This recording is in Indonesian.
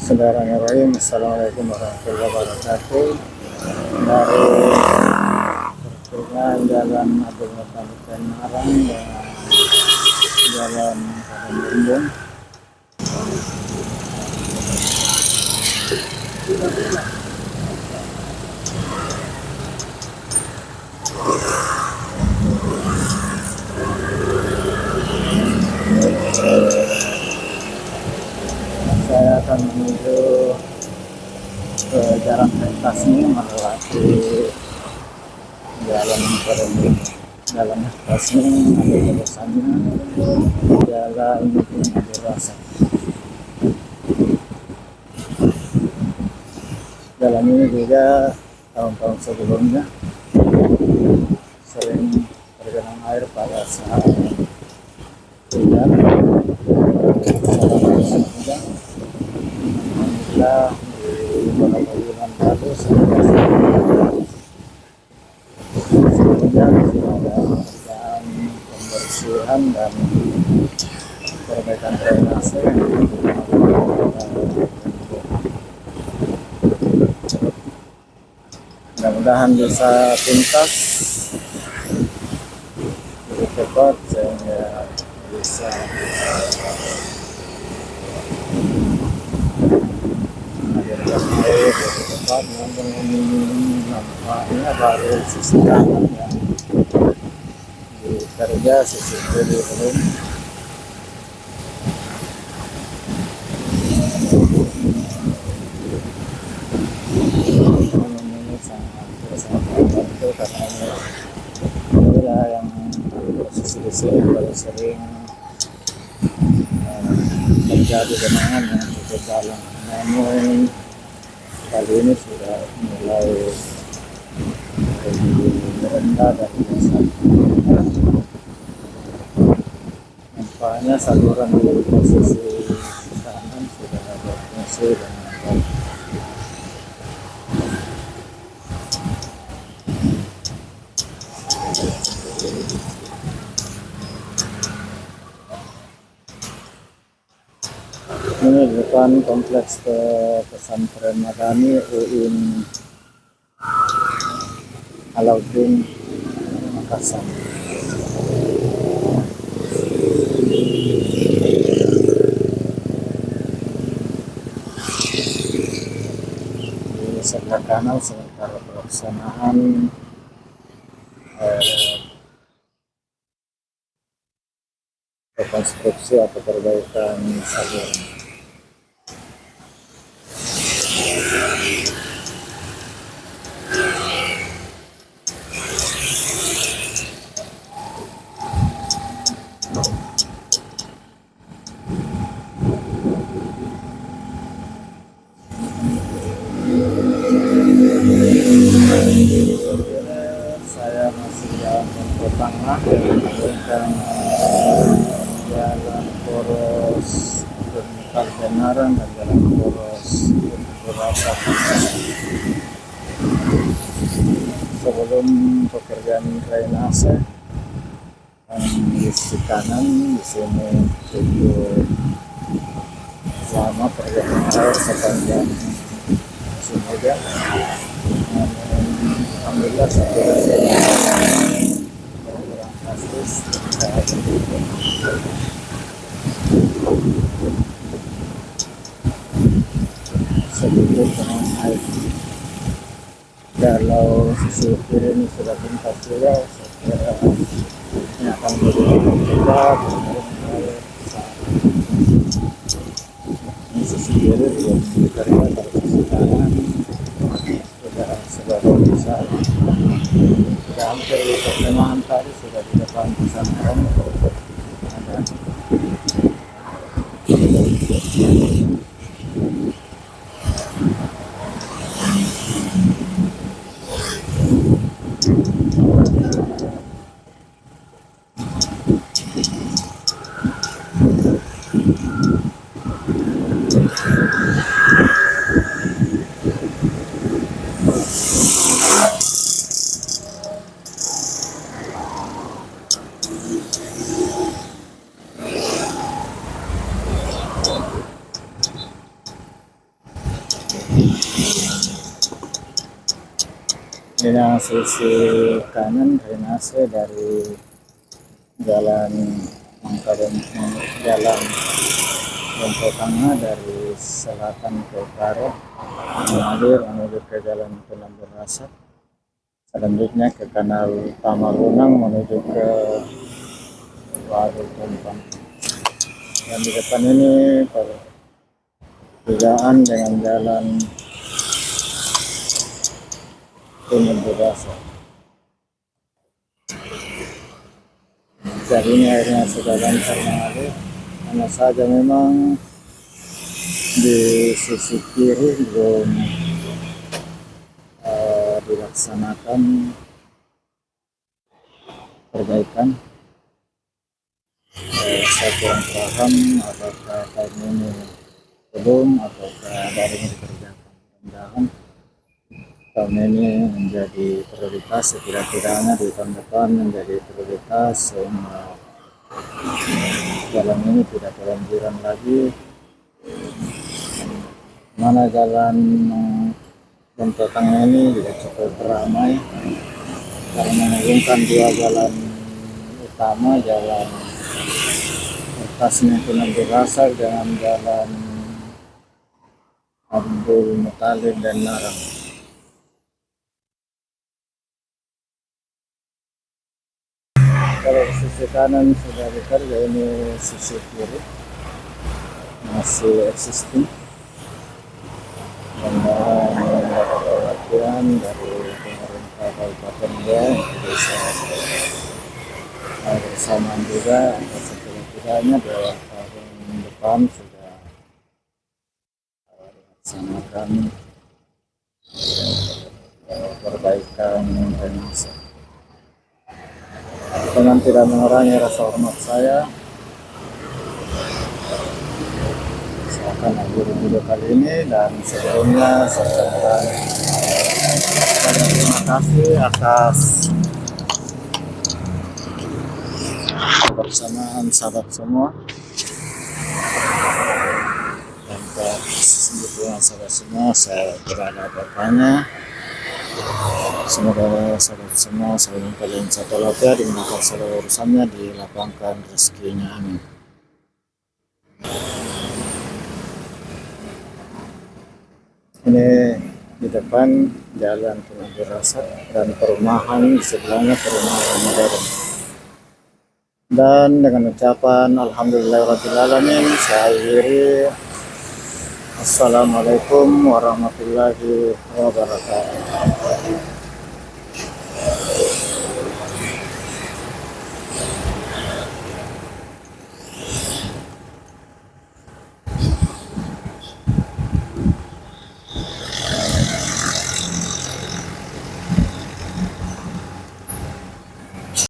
Bismillahirrahmanirrahim. Assalamualaikum warahmatullahi wabarakatuh. Dari pertengahan Jalan Agung Kabupaten Marang dan Jalan Padang Bumbung. Saya akan menuju ke Jalan Rentasmi melewati Jalan Perempuan. Jalan Rentasmi ada terusannya Jalan Dewasa. Jalan ini juga tahun-tahun sebelumnya sering tergenang air pada saat hujan. Alhamdulillah di beberapa bulan lalu semenjak ada pekerjaan pembersihan dan perbaikan drainase mudah-mudahan bisa tuntas lebih cepat sehingga bisa mengalirkan air lebih cepat, namun nampaknya baru sisi kanan yang dikerja, sisi kiri belum. Ini sangat membantu karena inilah yang posisi di sini paling sering terjadi genangan yang cukup dalam. Namun kali ini sudah mulai merendah dan biasa. Nampaknya saluran di posisi kanan sudah berfungsi dengan baik. Ini depan kompleks pesantren Madani UIN Alauddin Makassar. Di sebelah kanan sementara pelaksanaan rekonstruksi atau perbaikan saluran. Saya masih jalan ke tengah dengan jalan poros Kebenaran dan jalan poros Dewasa. Sebelum pekerjaan drainase di sisi kanan di sini cukup lama perjalanan air sepanjang musim hujan. Alhamdulillah sampai kurang drastis sedikit dengan air. Kalau sisi kiri ini sudah tuntas juga, saya kira ini akan menjadi cepat. Ini sisi kiri belum dikerja, kalau sisi kanan sudah bisa. Sudah hampir di pertengahan tadi sudah di depan pesantren ada. Ini yang sisi kanan drainase dari jalan jalan Lompok Tengah dari selatan ke utara mengalir menuju ke jalan Penambur Rasat, selanjutnya ke kanal Tamarunang menuju ke Waduk Tumpang. Dan di depan ini perbedaan dengan jalan Penambur Rasat. Jadi ini airnya sudah lancar mengalir, hanya saja memang di sisi kiri belum dilaksanakan perbaikan. Saya kurang paham apakah tahun ini belum ataukah baru dikerjakan. Mudah-mudahan tahun ini menjadi prioritas, setidak-tidaknya di tahun depan menjadi prioritas sehingga jalan ini tidak kebanjiran lagi. Mana jalan Lompok Tengah ini juga cukup ramai karena menghubungkan dua jalan utama, jalan Tasnya Penambur Rasat dengan jalan Abdul Muthalib dan Narang. Kalau sisi kanan sudah bekerja, ini sisi kiri masih existing. Dan mendapat perhatian dari pemerintah Kabupaten Riau, desa bersamaan juga setidak-tidaknya 2 tahun depan sudah dilaksanakan perbaikan drainase. Dengan tidak mengurangi rasa hormat saya akan akhiri video kali ini, dan sebelumnya saya ucapkan terima kasih atas kebersamaan sahabat semua dan kebetulan sahabat semua. Saya tidak ada apa-apanya. Semoga sahabat semua saling kalian satu lafiat, dimudahkan segala urusannya, dilapangkan rezekinya, amin. Ini di depan jalan Penambur Rasat dan perumahan di sebelahnya perumahan modern. Dan dengan ucapan alhamdulillahirrahmanirrahim, saya akhiri. Assalamualaikum warahmatullahi wabarakatuh.